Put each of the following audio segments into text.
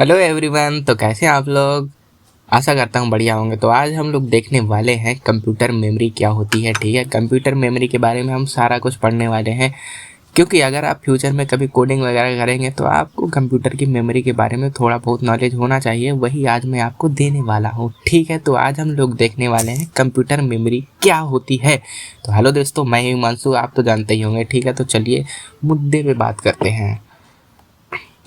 Hello everyone. तो कैसे हैं आप लोग? आशा करता हूँ बढ़िया होंगे। तो आज हम लोग देखने वाले हैं कंप्यूटर मेमोरी क्या होती है। ठीक है, कंप्यूटर मेमोरी के बारे में हम सारा कुछ पढ़ने वाले हैं, क्योंकि अगर आप फ्यूचर में कभी कोडिंग वगैरह करेंगे तो आपको कंप्यूटर की मेमोरी के बारे में थोड़ा बहुत नॉलेज होना चाहिए। वही आज मैं आपको देने वाला हूँ। ठीक है, तो आज हम लोग देखने वाले हैं कंप्यूटर मेमोरी क्या होती है। तो हेलो दोस्तों, मैं ही हिमांशु, आप तो जानते ही होंगे। ठीक है, तो चलिए मुद्दे पे बात करते हैं।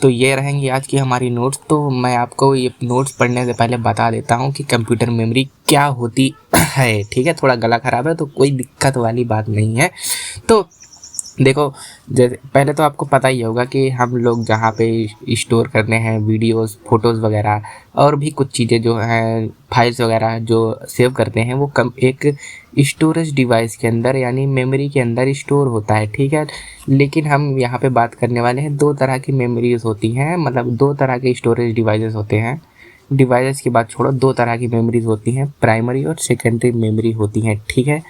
तो ये रहेंगी आज की हमारी नोट्स। तो मैं आपको ये नोट्स पढ़ने से पहले बता देता हूँ कि कंप्यूटर मेमोरी क्या होती है। ठीक है, थोड़ा गला ख़राब है तो कोई दिक्कत वाली बात नहीं है। तो देखो, जैसे पहले तो आपको पता ही होगा कि हम लोग जहाँ पे स्टोर करते हैं वीडियोस, फोटोज़ वगैरह और भी कुछ चीज़ें जो हैं, फाइल्स वगैरह जो सेव करते हैं, वो एक स्टोरेज डिवाइस के अंदर यानी मेमोरी के अंदर स्टोर होता है। ठीक है, लेकिन हम यहाँ पे बात करने वाले हैं दो तरह की मेमोरीज होती हैं, मतलब दो तरह के स्टोरेज डिवाइसेस होते हैं। डिवाइसेस की बात छोड़ो, दो तरह की मेमोरीज होती हैं, प्राइमरी और सेकेंडरी मेमोरी होती हैं। ठीक है,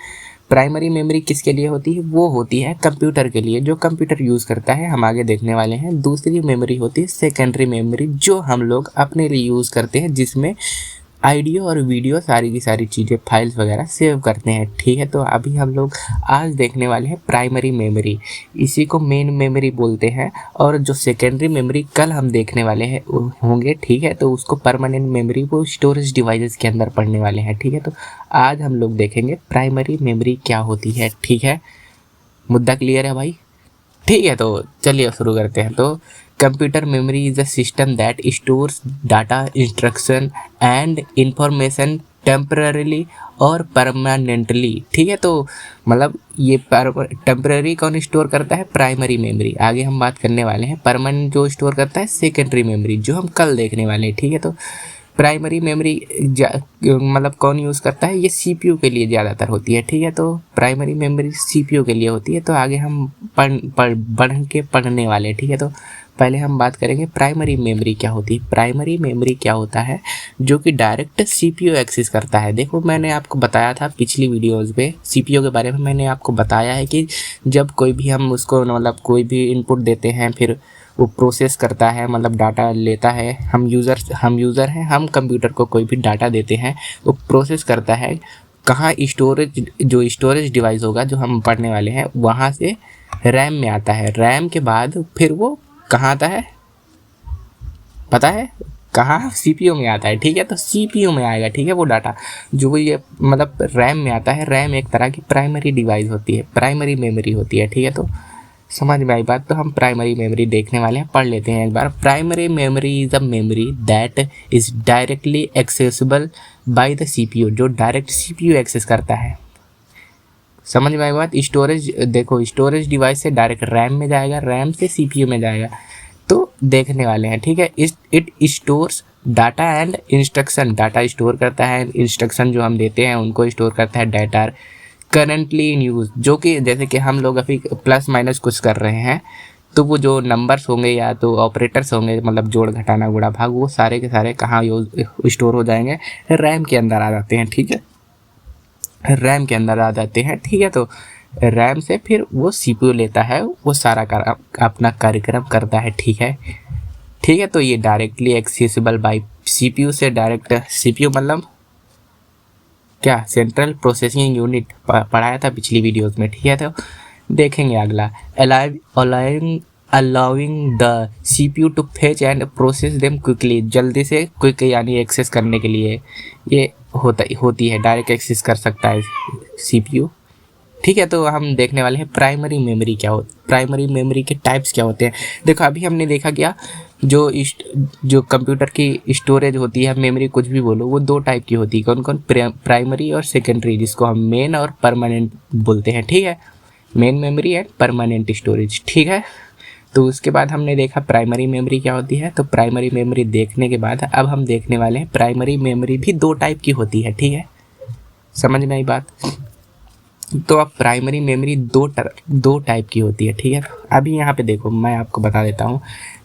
प्राइमरी मेमोरी किसके लिए होती है? वो होती है कंप्यूटर के लिए, जो कंप्यूटर यूज़ करता है, हम आगे देखने वाले हैं। दूसरी मेमोरी होती है सेकेंडरी मेमोरी, जो हम लोग अपने लिए यूज़ करते हैं, जिसमें ऑडियो और वीडियो सारी की सारी चीज़ें, फाइल्स वगैरह सेव करते हैं। ठीक है, तो अभी हम लोग आज देखने वाले हैं प्राइमरी मेमोरी, इसी को मेन मेमोरी बोलते हैं। और जो सेकेंडरी मेमोरी कल हम देखने वाले हैं होंगे, ठीक है, तो उसको परमानेंट मेमोरी, वो स्टोरेज डिवाइसेस के अंदर पढ़ने वाले हैं। ठीक है, तो आज हम लोग देखेंगे प्राइमरी मेमोरी क्या होती है। ठीक है, मुद्दा क्लियर है भाई? ठीक है, तो चलिए शुरू करते हैं। तो computer memory is a system that stores data, instruction and information temporarily और परमानेंटली। ठीक है, तो मतलब ये टेम्पररी कौन स्टोर करता है? Primary memory. आगे हम बात करने वाले हैं परमानेंट जो स्टोर करता है सेकेंडरी मेमोरी, जो हम कल देखने वाले हैं। ठीक है, तो प्राइमरी मेमोरी मतलब कौन यूज़ करता है? ये सीपीयू के लिए ज़्यादातर होती है। ठीक है, तो प्राइमरी मेमोरी सीपीयू के लिए होती है। तो आगे हम पढ़ने वाले हैं। ठीक है, तो पहले हम बात करेंगे प्राइमरी मेमोरी क्या होती है। प्राइमरी मेमोरी क्या होता है? जो कि डायरेक्ट सीपीयू एक्सेस करता है। देखो, मैंने आपको बताया था पिछली वीडियोज़ पे सीपीयू के बारे में, मैंने आपको बताया है कि जब कोई भी हम उसको मतलब कोई भी इनपुट देते हैं, फिर वो प्रोसेस करता है, मतलब डाटा लेता है। हम यूज़र हैं, हम कंप्यूटर को कोई भी डाटा देते हैं, वो प्रोसेस करता है। कहाँ? स्टोरेज, जो स्टोरेज डिवाइस होगा जो हम पढ़ने वाले हैं, वहाँ से रैम में आता है। रैम के बाद फिर वो कहाँ आता है? पता है कहाँ? सीपीयू में आता है। ठीक है, तो सीपीयू में आएगा। ठीक है, वो डाटा जो ये मतलब रैम में आता है। रैम एक तरह की प्राइमरी डिवाइस होती है, प्राइमरी मेमोरी होती है। ठीक है, तो समझ में आई बात? तो हम प्राइमरी मेमोरी देखने वाले हैं, पढ़ लेते हैं एक बार। Primary memory is a memory that is directly accessible by the CPU, जो डायरेक्ट सीपीयू एक्सेस करता है। समझ में आई बात? स्टोरेज, देखो, स्टोरेज डिवाइस से डायरेक्ट रैम में जाएगा, रैम से सीपीयू में जाएगा। तो देखने वाले हैं। ठीक है, it stores data and instruction, data store करता है, इंस्ट्रक्शन जो हम देते हैं उनको स्टोर करता है। डाटा करंटली इन यूज़, जो कि जैसे कि हम लोग अभी प्लस माइनस कुछ कर रहे हैं, तो वो जो नंबर्स होंगे या तो ऑपरेटर्स होंगे, मतलब जोड़, घटाना, गुणा, भाग, वो सारे के सारे कहाँ स्टोर हो जाएंगे? रैम के अंदर आ जाते हैं। ठीक है, रैम के अंदर आ जाते हैं। ठीक है, तो रैम से फिर वो सीपीयू लेता है, वो सारा अपना कार्यक्रम करता है। ठीक है, ठीक है, तो ये डायरेक्टली एक्सेसिबल बाय सीपीयू से डायरेक्ट, सीपीयू मतलब क्या? सेंट्रल प्रोसेसिंग यूनिट, पढ़ाया था पिछली वीडियोस में। ठीक है, तो देखेंगे अगला। Allowing the CPU to fetch and process them quickly, जल्दी से क्विक यानी एक्सेस करने के लिए ये होती है, डायरेक्ट एक्सेस कर सकता है सीपीयू। ठीक है, तो हम देखने वाले हैं प्राइमरी मेमोरी क्या होती है, प्राइमरी मेमोरी के टाइप्स क्या होते हैं। देखो, अभी हमने देखा क्या, जो कंप्यूटर की स्टोरेज होती है, मेमोरी कुछ भी बोलो, वो दो टाइप की होती है। कौन कौन? प्राइमरी और सेकेंडरी, जिसको हम मेन और परमानेंट बोलते हैं। ठीक है, main memory and permanent storage. ठीक है, तो उसके बाद हमने देखा प्राइमरी मेमोरी क्या होती है। तो प्राइमरी मेमोरी देखने के बाद अब हम देखने वाले हैं प्राइमरी मेमोरी भी दो टाइप की होती है। ठीक है, समझ में आई बात? तो अब प्राइमरी मेमोरी दो टाइप की होती है। ठीक है, अभी यहाँ पे देखो, मैं आपको बता देता हूँ।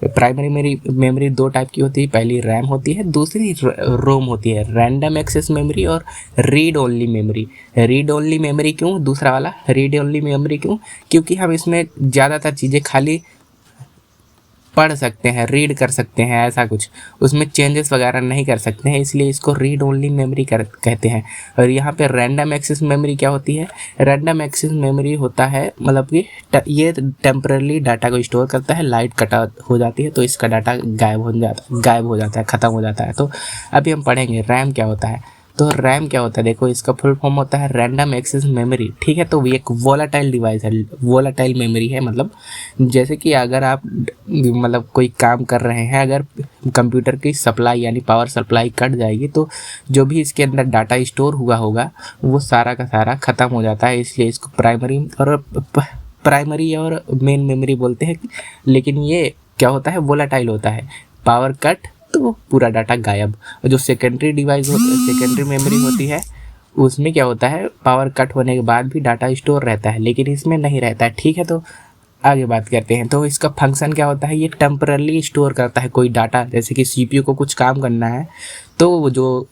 प्राइमरी मेमोरी दो टाइप की होती है। पहली रैम होती है, दूसरी रोम होती है, रैंडम एक्सेस मेमोरी और read only memory. Read only memory क्यों? दूसरा वाला रीड ओनली मेमोरी क्यों? क्योंकि हम इसमें ज़्यादातर चीज़ें खाली पढ़ सकते हैं, रीड कर सकते हैं, ऐसा कुछ उसमें चेंजेस वगैरह नहीं कर सकते हैं, इसलिए इसको रीड ओनली मेमोरी कहते हैं। और यहाँ पे रैंडम एक्सेस मेमोरी क्या होती है? रैंडम एक्सेस मेमोरी होता है मतलब कि ये टेम्परली डाटा को स्टोर करता है, लाइट कटा हो जाती है तो इसका डाटा गायब हो जाता है, ख़त्म हो जाता है। तो अभी हम पढ़ेंगे रैम क्या होता है। तो रैम क्या होता है, देखो इसका फुल फॉर्म होता है रैंडम एक्सेस मेमोरी, ठीक है। तो ये एक वोलाटाइल डिवाइस है, वोलाटाइल मेमोरी है। मतलब जैसे कि अगर आप मतलब कोई काम कर रहे हैं, अगर कंप्यूटर की सप्लाई यानी पावर सप्लाई कट जाएगी तो जो भी इसके अंदर डाटा स्टोर हुआ होगा वो सारा का सारा ख़त्म हो जाता है, इसलिए इसको प्राइमरी और मेन मेमोरी बोलते हैं। लेकिन ये क्या होता है, वोलाटाइल होता है, पावर कट तो पूरा डाटा गायब। और जो सेकेंडरी डिवाइस सेकेंडरी मेमोरी होती है उसमें क्या होता है, पावर कट होने के बाद भी डाटा स्टोर रहता है, लेकिन इसमें नहीं रहता है, ठीक है। तो आगे बात करते हैं। तो इसका फंक्शन क्या होता है, ये टेम्परली स्टोर करता है कोई डाटा। जैसे कि सीपीयू को कुछ काम करना है तो वो जो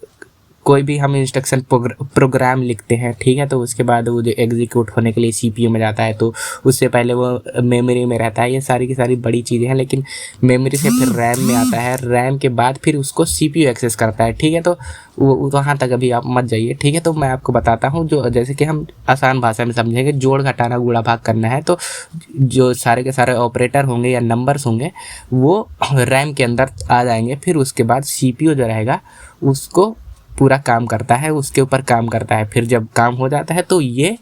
कोई भी हम इंस्ट्रक्शन प्रोग्राम लिखते हैं, ठीक है, तो उसके बाद वो जो एग्जीक्यूट होने के लिए सीपीयू में जाता है तो उससे पहले वो मेमोरी में रहता है। ये सारी की सारी बड़ी चीज़ें हैं, लेकिन मेमोरी से फिर रैम में आता है, रैम के बाद फिर उसको सीपीयू एक्सेस करता है, ठीक है। तो वो वहाँ तक अभी आप मत जाइए, ठीक है। तो मैं आपको बताता हूँ, जो जैसे कि हम आसान भाषा में समझेंगे, जोड़ घटाना गुणा भाग करना है तो जो सारे के सारे ऑपरेटर होंगे या नंबर्स होंगे वो रैम के अंदर आ जाएंगे। फिर उसके बाद सीपीयू जो रहेगा उसको पूरा काम करता है, उसके ऊपर काम करता है। फिर जब काम हो जाता है तो ये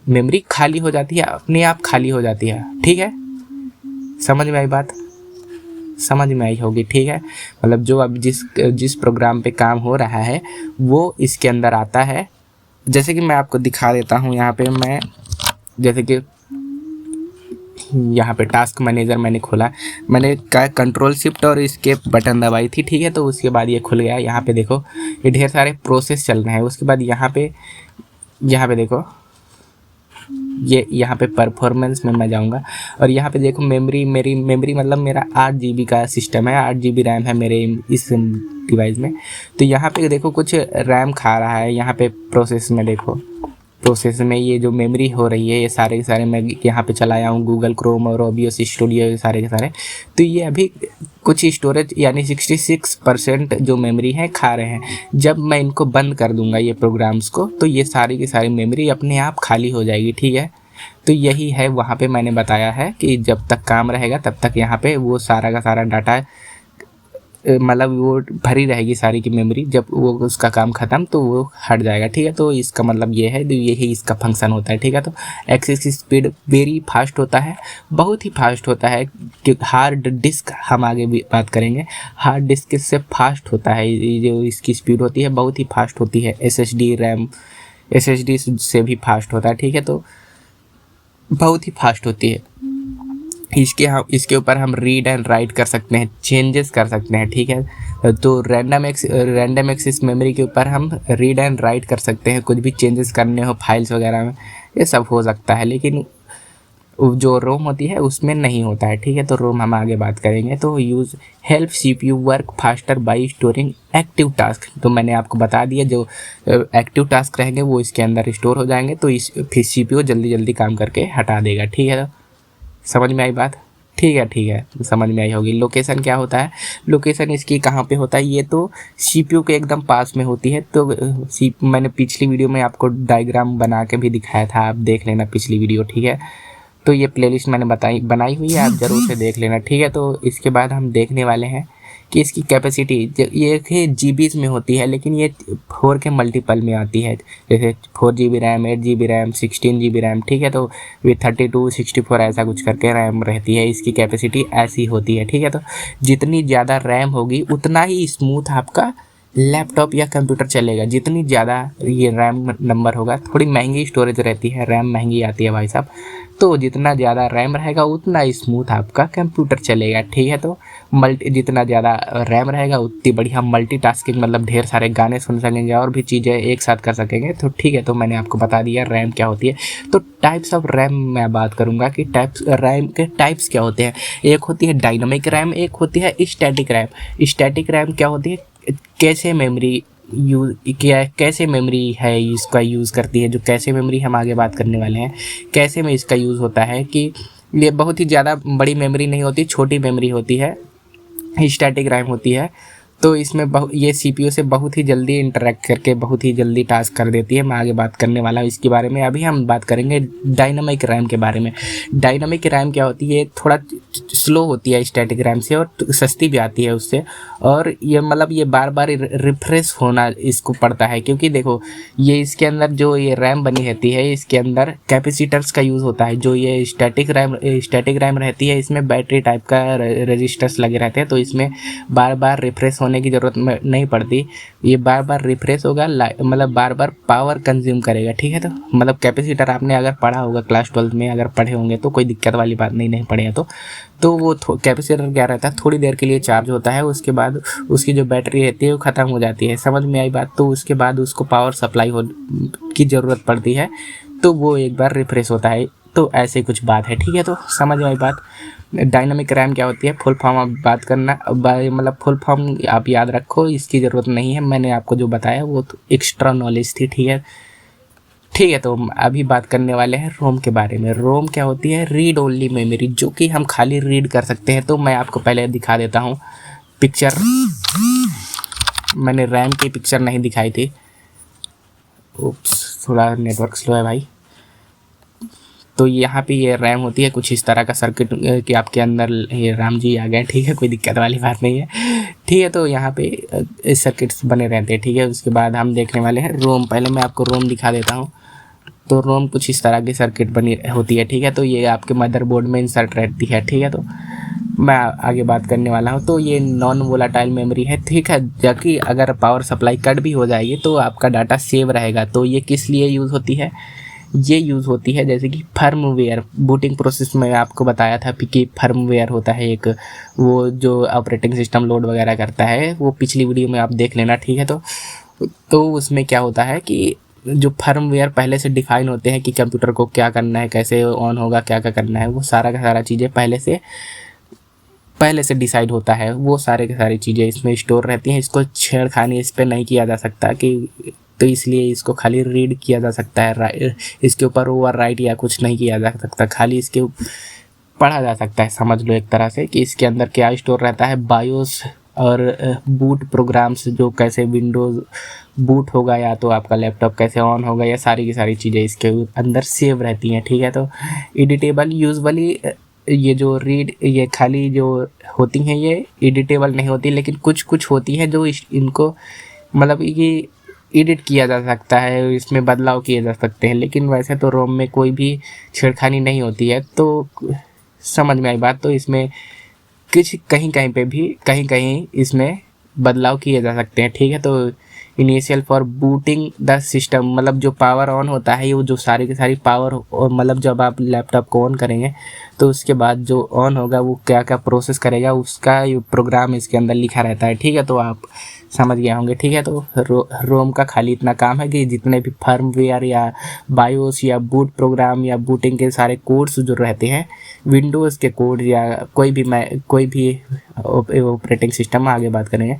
मेमोरी खाली हो जाती है, अपने आप खाली हो जाती है, ठीक है। समझ में आई बात? समझ में आई होगी, ठीक है। मतलब जो अब जिस प्रोग्राम पे काम हो रहा है वो इसके अंदर आता है। जैसे कि मैं आपको दिखा देता हूँ, यहाँ पे मैं जैसे कि यहाँ पे टास्क मैनेजर मैंने खोला, मैंने कंट्रोल शिफ्ट और एस्केप बटन दबाई थी, ठीक है। तो उसके बाद ये खुल गया। यहाँ पे देखो ये ढेर सारे प्रोसेस चल रहे हैं। उसके बाद यहाँ पे देखो ये यहाँ पे परफॉर्मेंस में मैं जाऊँगा और यहाँ पे देखो मेमोरी, मेरी मेमोरी मतलब मेरा 8 GB का सिस्टम है, 8 GB रैम है मेरे इस डिवाइस में। तो यहाँ पे देखो कुछ रैम खा रहा है। यहाँ पे प्रोसेस में देखो, प्रोसेस में ये जो मेमोरी हो रही है ये सारे के सारे मैं यहाँ पे चलाया हूँ, गूगल क्रोम और ओबीएस स्टूडियो, ये सारे के सारे। तो ये अभी कुछ स्टोरेज यानी 66% जो मेमोरी है खा रहे हैं। जब मैं इनको बंद कर दूंगा ये प्रोग्राम्स को तो ये सारी की सारी मेमोरी अपने आप खाली हो जाएगी, ठीक है। तो यही है, वहाँ पे मैंने बताया है कि जब तक काम रहेगा तब तक यहाँ पे वो सारा का सारा डाटा मतलब वो भरी रहेगी सारी की मेमोरी, जब वो उसका काम ख़त्म तो वो हट जाएगा, ठीक है। तो इसका मतलब ये है, तो यही इसका फंक्शन होता है, ठीक है। तो एक्सेस स्पीड वेरी फास्ट होता है, बहुत ही फास्ट होता है। कि हार्ड डिस्क हम आगे भी बात करेंगे, हार्ड डिस्क से फास्ट होता है, ये जो इसकी स्पीड होती है बहुत ही फास्ट होती है। एसएसडी रैम एसएसडी से भी फास्ट होता है, ठीक है। तो बहुत ही फास्ट होती है। इसके ऊपर हम रीड एंड राइट कर सकते हैं, चेंजेस कर सकते हैं, ठीक है। तो रैंडम एक्सेस मेमोरी के ऊपर हम रीड एंड राइट कर सकते हैं, कुछ भी चेंजेस करने हो फाइल्स वगैरह में ये सब हो सकता है। लेकिन जो रोम होती है उसमें नहीं होता है, ठीक है। तो रोम हम आगे बात करेंगे। तो use help CPU work faster bye storing active task. तो मैंने आपको बता दिया जो एक्टिव टास्क रहेंगे वो इसके अंदर स्टोर हो जाएंगे, तो फिर सीपीयू जल्दी जल्दी काम करके हटा देगा, ठीक है। समझ में आई बात? ठीक है, समझ में आई होगी। लोकेशन क्या होता है, लोकेशन इसकी कहाँ पे होता है, ये तो सीपीयू के एकदम पास में होती है। तो मैंने पिछली वीडियो में आपको डायग्राम बना के भी दिखाया था, आप देख लेना पिछली वीडियो, ठीक है। तो ये प्लेलिस्ट मैंने बनाई हुई है, आप ज़रूर से देख लेना, ठीक है। तो इसके बाद हम देखने वाले हैं कि इसकी कैपेसिटी ये जीबीज़ में होती है, लेकिन ये 4 के मल्टीपल में आती है। जैसे 4 GB RAM, 8 GB RAM, 16 GB RAM, ठीक है। तो ये 32, 64 ऐसा कुछ करके रैम रहती है, इसकी कैपेसिटी ऐसी होती है, ठीक है। तो जितनी ज़्यादा रैम होगी उतना ही स्मूथ आपका लैपटॉप या कंप्यूटर चलेगा। जितनी ज़्यादा ये रैम नंबर होगा, थोड़ी महंगी स्टोरेज रहती है, रैम महंगी आती है भाई साहब। तो जितना ज़्यादा रैम रहेगा उतना स्मूथ आपका कंप्यूटर चलेगा, ठीक है। तो जितना ज़्यादा रैम रहेगा उतनी बढ़िया मल्टीटास्किंग, मतलब ढेर सारे गाने सुन सकेंगे और भी चीज़ें एक साथ कर सकेंगे, तो ठीक है। तो मैंने आपको बता दिया रैम क्या होती है। तो टाइप्स ऑफ रैम मैं बात करूँगा कि रैम के टाइप्स क्या होते हैं। एक होती है डायनामिक रैम, एक होती है स्टैटिक रैम। स्टैटिक रैम क्या होती है, कैसे मेमोरी कैसे मेमोरी है इसका यूज़ करती है, जो कैसे मेमोरी हम आगे बात करने वाले हैं। कैसे में इसका यूज़ होता है कि ये बहुत ही ज़्यादा बड़ी मेमोरी नहीं होती, छोटी मेमोरी होती है, स्टैटिक रैम होती है। तो इसमें ये सीपीयू से बहुत ही जल्दी इंटरेक्ट करके बहुत ही जल्दी टास्क कर देती है। मैं आगे बात करने वाला हूँ इसके बारे में। अभी हम बात करेंगे डायनामिक रैम के बारे में। डायनामिक रैम क्या होती है, थोड़ा स्लो होती है स्टैटिक रैम से और सस्ती भी आती है उससे, और ये मतलब ये बार बार रिफ्रेश होना इसको पड़ता है, क्योंकि देखो ये इसके अंदर जो ये रैम बनी रहती है इसके अंदर कैपेसिटर्स का यूज़ होता है। जो ये स्टैटिक रैम रहती है इसमें बैटरी टाइप का रजिस्टर्स लगे रहते हैं, तो इसमें बार बार रिफ्रेश होने की ज़रूरत नहीं पड़ती। ये बार बार रिफ्रेश होगा, मतलब बार बार पावर कंज्यूम करेगा, ठीक है। तो मतलब कैपेसिटर आपने अगर पढ़ा होगा क्लास 12 में, अगर पढ़े होंगे तो कोई दिक्कत वाली बात नहीं पढ़े तो वो कैपेसिटर क्या रहता है, थोड़ी देर के लिए चार्ज होता है, उसके बाद उसकी जो बैटरी रहती है वो ख़त्म हो जाती है। समझ में आई बात। तो उसके बाद उसको पावर सप्लाई की ज़रूरत पड़ती है, तो वो एक बार रिफ्रेश होता है। तो ऐसे कुछ बात है, ठीक है। तो समझ में आई बात। डायनामिक रैम क्या होती है, फुल फॉर्म आप बात करना, मतलब फुल फॉर्म आप याद रखो, इसकी ज़रूरत नहीं है। मैंने आपको जो बताया वो तो एक्स्ट्रा नॉलेज थी, ठीक है। ठीक है, तो अभी बात करने वाले हैं रोम के बारे में। रोम क्या होती है, रीड ओनली मेमोरी, जो कि हम खाली रीड कर सकते हैं। तो मैं आपको पहले दिखा देता हूँ पिक्चर। मैंने रैम की पिक्चर नहीं दिखाई थी, उप्स, थोड़ा नेटवर्क स्लो है भाई। तो यहाँ पे ये रैम होती है कुछ इस तरह का सर्किट कि आपके अंदर ये राम जी आ गए, ठीक है, कोई दिक्कत वाली बात नहीं है, ठीक है। तो यहाँ पे सर्किट्स बने रहते हैं, ठीक है। उसके बाद हम देखने वाले हैं रोम। पहले मैं आपको रोम दिखा देता हूँ। तो रोम कुछ इस तरह की सर्किट बनी होती है, ठीक है। तो ये आपके मदरबोर्ड में इंसर्ट रहती है, ठीक है। तो मैं आगे बात करने वाला हूँ। तो ये नॉन वोलाटाइल मेमोरी है, ठीक है, जबकि अगर पावर सप्लाई कट भी हो जाएगी तो आपका डाटा सेव रहेगा। तो ये किस लिए यूज़ होती है, ये यूज़ होती है जैसे कि फर्मवेयर बूटिंग प्रोसेस में आपको बताया था कि फर्मवेयर होता है एक, वो जो ऑपरेटिंग सिस्टम लोड वगैरह करता है, वो पिछली वीडियो में आप देख लेना, ठीक है। तो उसमें क्या होता है कि जो फर्मवेयर पहले से डिफाइन होते हैं कि कंप्यूटर को क्या करना है, कैसे ऑन होगा, क्या क्या करना है, वो सारा का सारा चीज़ें पहले से डिसाइड होता है। वो सारे की सारी चीज़ें इसमें स्टोर रहती हैं। इसको छेड़खानी इस पर नहीं किया जा सकता कि, तो इसलिए इसको खाली रीड किया जा सकता है, इसके ऊपर ओवर राइट या कुछ नहीं किया जा सकता, खाली इसके पढ़ा जा सकता है। समझ लो एक तरह से कि इसके अंदर क्या स्टोर रहता है, बायोस और बूट प्रोग्राम्स, जो कैसे विंडोज़ बूट होगा या तो आपका लैपटॉप कैसे ऑन होगा, या सारी की सारी चीज़ें इसके अंदर सेव रहती हैं, ठीक है। तो एडिटेबल यूजुअली ये जो ये खाली जो होती हैं ये एडिटेबल नहीं होती, लेकिन कुछ होती है जो इनको मतलब ये एडिट किया जा सकता है, इसमें बदलाव किए जा सकते हैं। लेकिन वैसे तो रोम में कोई भी छेड़खानी नहीं होती है। तो समझ में आई बात। तो इसमें कुछ कहीं कहीं इसमें बदलाव किए जा सकते हैं, ठीक है। तो initial for booting the system, मतलब जो पावर ऑन होता है, वो जो सारी की सारी पावर, और मतलब जब आप लैपटॉप को ऑन करेंगे तो उसके बाद जो ऑन होगा वो क्या क्या प्रोसेस करेगा, उसका ये प्रोग्राम इसके अंदर लिखा रहता है, ठीक है। तो आप समझ गए होंगे, ठीक है। तो रोम का खाली इतना काम है कि जितने भी फर्मवेयर या बायोस या बूट प्रोग्राम या बूटिंग के सारे कोड्स जो रहते हैं, विंडोज़ के कोड या कोई भी ऑपरेटिंग सिस्टम में आगे बात करेंगे,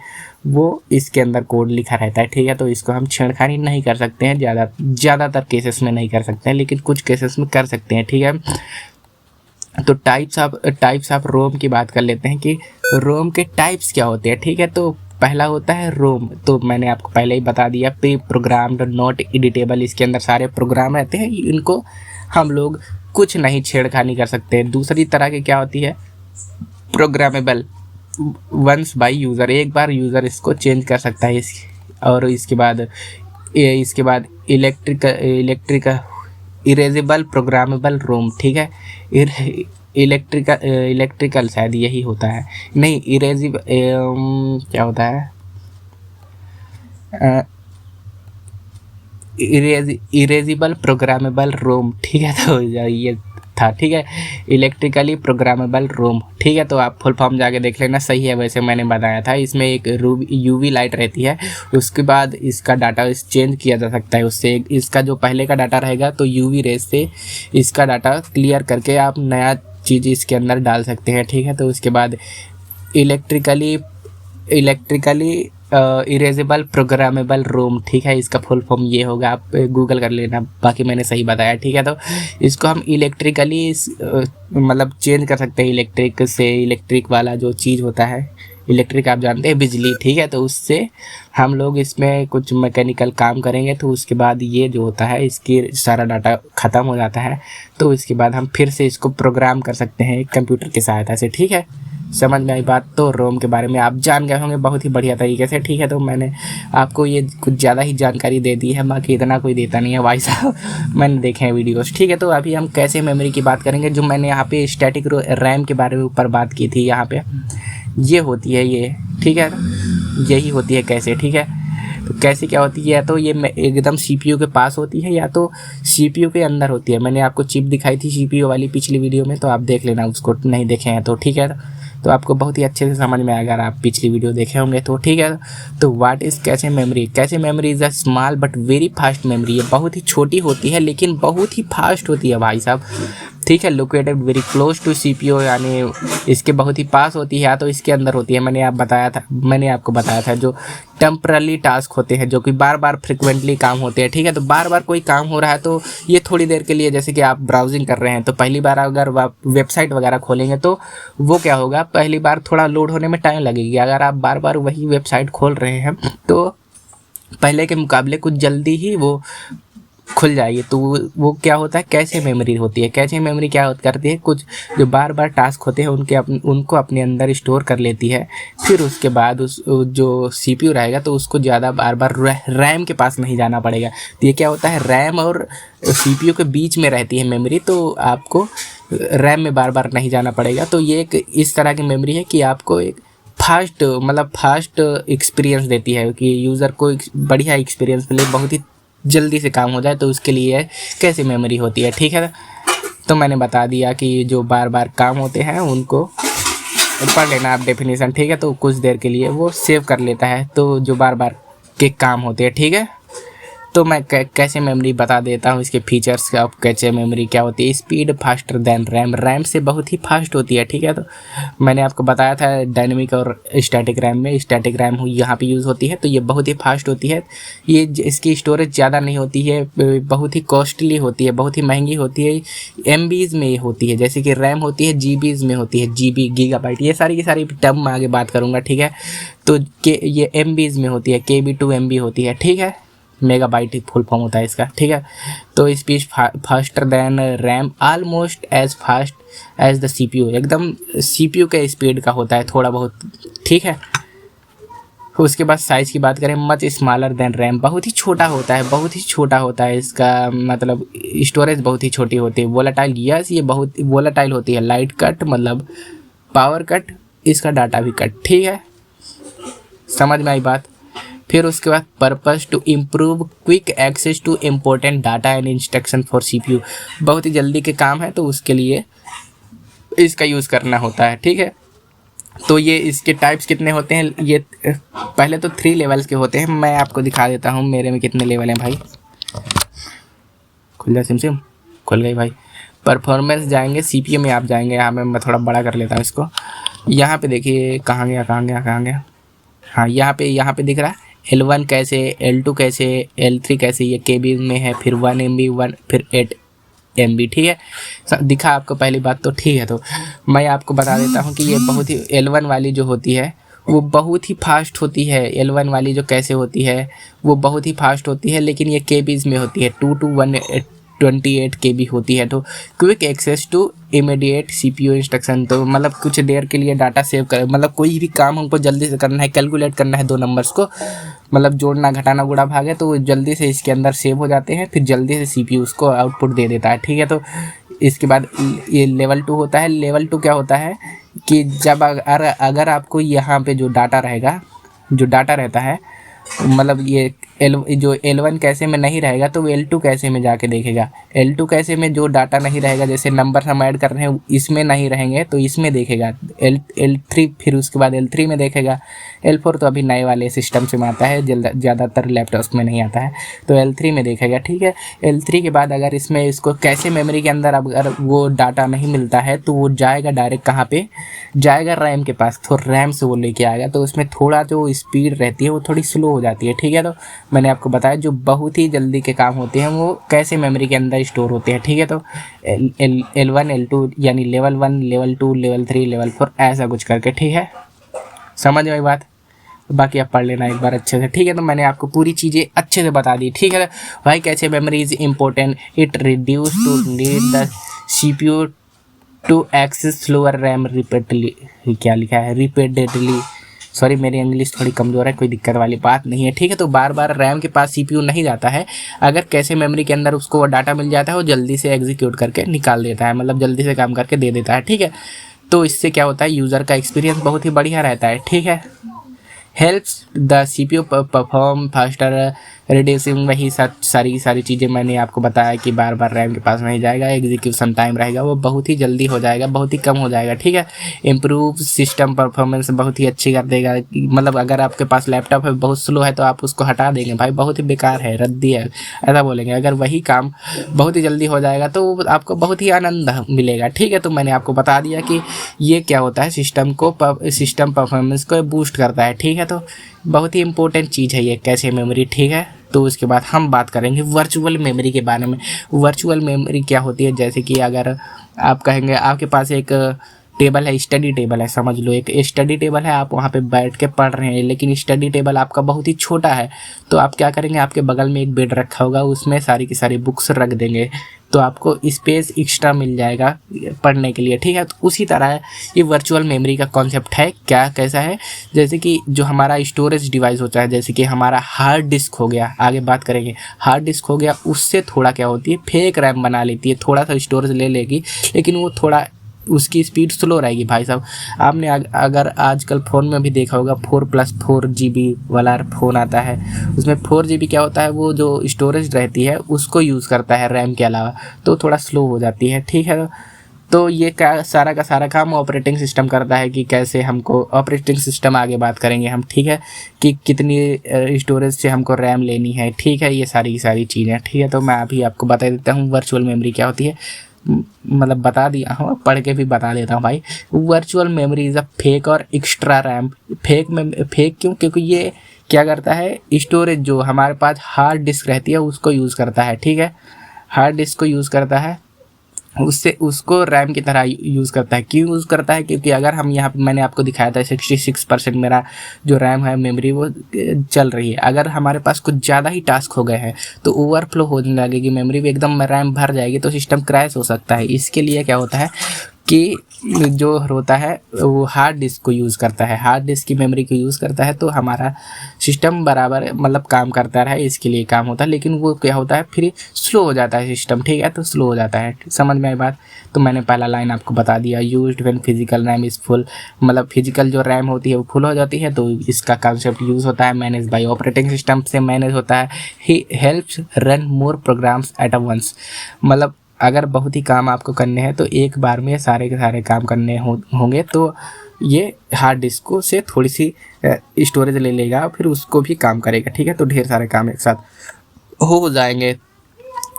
वो इसके अंदर कोड लिखा रहता है, ठीक है। तो इसको हम छेड़खानी नहीं कर सकते हैं, ज़्यादातर केसेस में नहीं कर सकते हैं, लेकिन कुछ केसेस में कर सकते हैं, ठीक है। तो टाइप्स ऑफ रोम की बात कर लेते हैं कि रोम के टाइप्स क्या होते हैं, ठीक है। तो पहला होता है रोम, तो मैंने आपको पहले ही बता दिया, प्री प्रोग्राम्ड नॉट एडिटेबल। इसके अंदर सारे प्रोग्राम रहते हैं, इनको हम लोग कुछ नहीं छेड़खानी कर सकते। दूसरी तरह की क्या होती है, प्रोग्रामेबल वंस बाय यूज़र, एक बार यूज़र इसको चेंज कर सकता है। और इसके बाद इलेक्ट्रिकल इरेजेबल प्रोग्रामेबल रोम, ठीक है। इलेक्ट्रिकल शायद यही होता है, नहीं क्या होता है, इरेजिबल प्रोग्रामेबल रोम, ठीक है। तो ये था, ठीक है, इलेक्ट्रिकली प्रोग्रामेबल रोम, ठीक है। तो आप फुल फॉर्म जाके देख लेना, सही है वैसे मैंने बताया था। इसमें एक यूवी लाइट रहती है, उसके बाद इसका डाटा चेंज किया जा सकता है उससे। इसका जो पहले का डाटा रहेगा तो यूवी रेज से इसका डाटा क्लियर करके आप नया चीज़ इसके अंदर डाल सकते हैं, ठीक है। तो उसके बाद इलेक्ट्रिकली इरेजेबल प्रोग्रामेबल रोम, ठीक है, इसका फुल फॉर्म ये होगा, आप गूगल कर लेना, बाकी मैंने सही बताया, ठीक है। तो इसको हम इलेक्ट्रिकली मतलब चेंज कर सकते हैं, इलेक्ट्रिक से, इलेक्ट्रिक वाला जो चीज़ होता है, इलेक्ट्रिक आप जानते हैं बिजली, ठीक है, तो उससे हम लोग इसमें कुछ मैकेनिकल काम करेंगे, तो उसके बाद ये जो होता है इसकी सारा डाटा ख़त्म हो जाता है, तो इसके बाद हम फिर से इसको प्रोग्राम कर सकते हैं कंप्यूटर की सहायता से, ठीक है। समझ में आई बात। तो रोम के बारे में आप जान गए होंगे बहुत ही बढ़िया तरीके से, ठीक है। तो मैंने आपको ये कुछ ज़्यादा ही जानकारी दे दी है, बाकी इतना कोई देता नहीं है भाई साहब, मैंने देखे हैं वीडियोस, ठीक है। तो अभी हम कैसे मेमोरी की बात करेंगे, जो मैंने यहाँ पे स्टैटिक रैम के बारे में ऊपर बात की थी, यहाँ पे ये होती है ये, ठीक है, यही होती है कैसे, ठीक है। तो कैसे क्या होती है, या तो ये एकदम सीपीयू के पास होती है या तो सीपीयू के अंदर होती है। मैंने आपको चिप दिखाई थी सीपीयू वाली पिछली वीडियो में, तो आप देख लेना, उसको नहीं देखे हैं तो, ठीक है। तो आपको बहुत ही अच्छे से समझ में आएगा अगर आप पिछली वीडियो देखे होंगे तो, ठीक है। तो what is cache memory? Cache memory is a small but very fast memory. ये बहुत ही छोटी होती है लेकिन बहुत ही फास्ट होती है भाई साहब, ठीक है। Located very close to CPU, यानी इसके बहुत ही पास होती है, या तो इसके अंदर होती है। मैंने आपको बताया था जो टेम्पररी टास्क होते हैं, जो कि बार बार फ्रिक्वेंटली काम होते हैं, ठीक है। तो बार बार कोई काम हो रहा है तो ये थोड़ी देर के लिए, जैसे कि आप ब्राउजिंग कर रहे हैं तो पहली बार अगर आप वेबसाइट वगैरह खोलेंगे तो वो क्या होगा, पहली बार थोड़ा लोड होने में टाइम लगेगी। अगर आप बार बार वही वेबसाइट खोल रहे हैं तो पहले के मुकाबले कुछ जल्दी ही वो खुल जाएगी। तो वो क्या होता है, कैशे मेमोरी होती है। कैशे मेमोरी क्या करती है, कुछ जो बार बार टास्क होते हैं उनको अपने अंदर स्टोर कर लेती है। फिर उसके बाद उस जो सीपीयू रहेगा तो उसको ज़्यादा बार बार रैम के पास नहीं जाना पड़ेगा। तो ये क्या होता है, रैम और सीपीयू के बीच में रहती है मेमोरी, तो आपको रैम में बार बार नहीं जाना पड़ेगा। तो ये एक इस तरह की मेमोरी है कि आपको एक फास्ट एक्सपीरियंस देती है, कि यूज़र को बढ़िया एक्सपीरियंस मिले, बहुत ही जल्दी से काम हो जाए, तो उसके लिए कैसी मेमोरी होती है, ठीक है। तो मैंने बता दिया कि जो बार बार काम होते हैं उनको पढ़ लेना आप डेफिनेशन, ठीक है। तो कुछ देर के लिए वो सेव कर लेता है, तो जो बार बार के काम होते हैं, ठीक है। तो मैं कैशे मेमोरी बता देता हूँ, इसके फीचर्स ऑफ कैशे मेमोरी क्या होती है। Speed faster than RAM, RAM से बहुत ही फास्ट होती है, ठीक है। तो मैंने आपको बताया था डायनेमिक और स्टैटिक रैम में, स्टैटिक रैम यहाँ पे यूज़ होती है, तो ये बहुत ही फास्ट होती है। ये इसकी स्टोरेज ज़्यादा नहीं होती है, बहुत ही कॉस्टली होती है, बहुत ही महंगी होती है, एमबीज़ में होती है। जैसे कि रैम होती है जीबीज़ में होती है, जीबी गीगाबाइट, ये सारी की सारी टर्म में आगे बात करूँगा, ठीक है। तो ये एमबीज़ में होती है, KB to MB होती है, ठीक है। मेगाबाइट फुल फॉर्म होता है इसका, ठीक है। तो speed faster than RAM, almost as fast as the CPU, एकदम सीपीयू के स्पीड का होता है थोड़ा बहुत, ठीक है। उसके बाद साइज़ की बात करें, मच स्मॉलर देन रैम, बहुत ही छोटा होता है, बहुत ही छोटा होता है इसका मतलब स्टोरेज बहुत ही छोटी होती है। वोलेटाइल, यस ये बहुत वोलेटाइल होती है। लाइट कट मतलब पावर कट, इसका डाटा भी कट, ठीक है, समझ में आई बात। फिर उसके बाद purpose to improve quick access to important data and instruction for CPU, बहुत ही जल्दी के काम है तो उसके लिए इसका यूज़ करना होता है, ठीक है। तो ये इसके टाइप्स कितने होते हैं, ये पहले तो 3 लेवल्स के होते हैं। मैं आपको दिखा देता हूँ मेरे में कितने लेवल हैं भाई। खुल जा सिम खुल गई भाई। परफॉर्मेंस जाएंगे, सीपीयू में आप जाएंगे, यहाँ में मैं थोड़ा बड़ा कर लेता हूँ इसको। यहाँ पे देखिए कहाँ गया, हाँ यहाँ पे दिख रहा है L1 कैसे, L2 कैसे, L3 कैसे, ये KB में है, फिर 1 MB, फिर 8 MB, ठीक है। दिखा आपको पहली बात तो, ठीक है। तो मैं आपको बता देता हूँ कि ये बहुत ही L1 वाली जो होती है वो बहुत ही फास्ट होती है। L1 वाली जो कैसे होती है वो बहुत ही फास्ट होती है, लेकिन ये KBs में होती है, 2 to 128 KB होती है। तो quick access to immediate CPU instruction, तो मतलब कुछ देर के लिए डाटा सेव कर, मतलब कोई भी काम हमको जल्दी से करना है, कैलकुलेट करना है 2 नंबर्स को, मतलब जोड़ना घटाना गुणा भागे, तो जल्दी से इसके अंदर सेव हो जाते हैं, फिर जल्दी से CPU उसको आउटपुट दे देता है, ठीक है। तो इसके बाद ये लेवल 2 होता है। लेवल 2 क्या होता है कि जब अगर आपको यहाँ पे जो डाटा रहता है मतलब ये जो L1 कैशे में नहीं रहेगा तो वो L2 कैशे में जाके देखेगा। L2 कैशे में जो डाटा नहीं रहेगा, जैसे नंबर हम ऐड कर रहे हैं इसमें नहीं रहेंगे तो इसमें देखेगा। L3 फिर उसके बाद L3 में देखेगा। L4 तो अभी नए वाले सिस्टम से में आता है, ज़्यादातर लैपटॉप्स में नहीं आता है, तो L3 में देखेगा। ठीक है, L3 के बाद अगर इसमें इसको कैशे मेमोरी के अंदर अगर वो डाटा नहीं मिलता है तो वो जाएगा डायरेक्ट कहाँ पे जाएगा, रैम के पास। तो रैम से वो लेके आएगा, तो उसमें थोड़ा जो स्पीड रहती है वो थोड़ी स्लो हो जाती है। ठीक है, तो मैंने आपको बताया जो बहुत ही जल्दी के काम होते हैं वो कैसे मेमोरी के अंदर स्टोर होते हैं। ठीक है, तो L1 L2 यानी लेवल 1 लेवल 2 लेवल 3 लेवल 4 ऐसा कुछ करके। ठीक है, समझ में बात? बाकी आप पढ़ लेना एक बार अच्छे से। ठीक है, तो मैंने आपको पूरी चीज़ें अच्छे से बता दी। ठीक है भाई, कैसे memory is important, it reduce to need the CPU to access slower RAM repeatedly. क्या लिखा है, रिपीटेडली। सॉरी, मेरी इंग्लिश थोड़ी कमज़ोर है, कोई दिक्कत वाली बात नहीं है। ठीक है, तो बार बार रैम के पास CPU नहीं जाता है। अगर कैसे मेमोरी के अंदर उसको वो डाटा मिल जाता है, वो जल्दी से एग्जीक्यूट करके निकाल देता है, मतलब जल्दी से काम करके दे देता है। ठीक है, तो इससे क्या होता है, यूज़र का एक्सपीरियंस बहुत ही बढ़िया रहता है। ठीक है, helps the CPU perform faster reducing. वही सारी चीज़ें मैंने आपको बताया कि बार बार रैम के पास नहीं जाएगा, एग्जीक्यूशन टाइम रहेगा वो बहुत ही जल्दी हो जाएगा, बहुत ही कम हो जाएगा। ठीक है, इम्प्रूव सिस्टम परफॉर्मेंस बहुत ही अच्छी कर देगा। मतलब अगर आपके पास लैपटॉप है बहुत स्लो है तो आप उसको हटा देंगे, भाई बहुत ही बेकार है, रद्दी है, ऐसा बोलेंगे। अगर वही काम बहुत ही जल्दी हो जाएगा तो आपको बहुत ही आनंद मिलेगा। ठीक है, तो मैंने आपको बता दिया कि ये क्या होता है, सिस्टम परफॉर्मेंस को बूस्ट करता है। ठीक है, तो बहुत ही इंपॉर्टेंट चीज़ है ये कैशे मेमोरी। ठीक है, तो उसके बाद हम बात करेंगे वर्चुअल मेमोरी के बारे में। वर्चुअल मेमोरी क्या होती है, जैसे कि अगर आप कहेंगे आपके पास एक टेबल है, स्टडी टेबल है, समझ लो एक स्टडी टेबल है, आप वहाँ पे बैठ के पढ़ रहे हैं, लेकिन स्टडी टेबल आपका बहुत ही छोटा है, तो आप क्या करेंगे, आपके बगल में एक बेड रखा होगा, उसमें सारी की सारी बुक्स रख देंगे, तो आपको स्पेस एक्स्ट्रा मिल जाएगा पढ़ने के लिए। ठीक है, तो उसी तरह ये वर्चुअल मेमोरी का कॉन्सेप्ट है। क्या कैसा है, जैसे कि जो हमारा स्टोरेज डिवाइस होता है, जैसे कि हमारा हार्ड डिस्क हो गया, आगे बात करेंगे, हार्ड डिस्क हो गया, उससे थोड़ा क्या होती है, फेक रैम बना लेती है, थोड़ा सा स्टोरेज ले लेगी, लेकिन वो थोड़ा उसकी स्पीड स्लो रहेगी। भाई साहब, आपने अगर आजकल फ़ोन में भी देखा होगा 4+4 GB वाला फ़ोन आता है, उसमें 4 GB क्या होता है, वो जो स्टोरेज रहती है उसको यूज़ करता है रैम के अलावा, तो थोड़ा स्लो हो जाती है। ठीक है, तो ये का सारा काम ऑपरेटिंग सिस्टम करता है कि कैसे हमको ऑपरेटिंग सिस्टम, आगे बात करेंगे हम। ठीक है, कि कितनी स्टोरेज से हमको रैम लेनी है। ठीक है, ये सारी की सारी चीज़ें। ठीक है, तो मैं अभी आपको बता देता हूँ वर्चुअल मेमोरी क्या होती है, मतलब बता दिया हूँ, पढ़ के भी बता देता हूँ भाई। Virtual memory is a fake और एक्स्ट्रा रैम। फेक क्यों, क्योंकि ये क्या करता है, स्टोरेज जो हमारे पास हार्ड डिस्क रहती है उसको यूज़ करता है। ठीक है, हार्ड डिस्क को यूज़ करता है, उससे उसको रैम की तरह यूज़ करता है। क्यों यूज़ करता है, क्योंकि अगर हम यहाँ पे मैंने आपको दिखाया था 66% मेरा जो रैम है मेमोरी वो चल रही है, अगर हमारे पास कुछ ज़्यादा ही टास्क हो गए हैं तो ओवरफ्लो होने लगेगी मेमोरी, भी एकदम रैम भर जाएगी, तो सिस्टम क्रैश हो सकता है। इसके लिए क्या होता है कि जो होता है वो हार्ड डिस्क को यूज़ करता है, हार्ड डिस्क की मेमोरी को यूज़ करता है, तो हमारा सिस्टम बराबर मतलब काम करता रहे, इसके लिए काम होता है। लेकिन वो क्या होता है, फिर स्लो हो जाता है सिस्टम। ठीक है, तो स्लो हो जाता है, समझ में आई बात? तो मैंने पहला लाइन आपको बता दिया, used when physical RAM is full, मतलब फिजिकल जो रैम होती है वो फुल हो जाती है, तो इसका कॉन्सेप्ट यूज़ होता है। मैनेज बाई ऑपरेटिंग सिस्टम से मैनेज होता है। He helps run more programs at a once, मतलब अगर बहुत ही काम आपको करने हैं तो एक बार में सारे के सारे काम करने होंगे, तो ये हार्ड डिस्क को से थोड़ी सी स्टोरेज ले लेगा, फिर उसको भी काम करेगा। ठीक है, तो ढेर सारे काम एक साथ हो जाएंगे।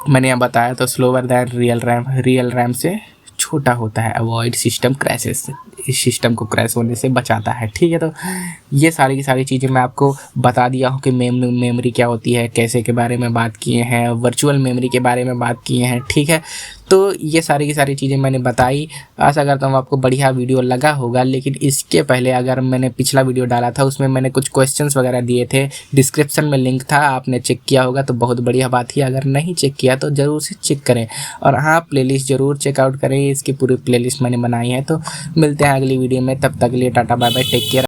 मैंने यहाँ बताया तो स्लोवर दैन रियल रैम से छोटा होता है। अवॉइड सिस्टम क्रैशेस, इस सिस्टम को क्रैश होने से बचाता है। ठीक है, तो ये सारी की सारी चीज़ें मैं आपको बता दिया हूँ कि मेमोरी क्या होती है, कैसे के बारे में बात किए हैं, वर्चुअल मेमोरी के बारे में बात किए हैं। ठीक है, तो ये सारी की सारी चीज़ें मैंने बताई। आशा करता हूँ आपको बढ़िया वीडियो लगा होगा। लेकिन इसके पहले अगर मैंने पिछला वीडियो डाला था उसमें मैंने कुछ क्वेश्चंस वगैरह दिए थे, डिस्क्रिप्शन में लिंक था, आपने चेक किया होगा तो बहुत बढ़िया बात ही। अगर नहीं चेक किया तो ज़रूर से चेक करें, और हाँ प्लेलिस्ट ज़रूर चेकआउट करें, इसकी पूरी प्लेलिस्ट मैंने बनाई है। तो मिलते हैं अगली वीडियो में, तब तक के लिए tata bye bye, take care.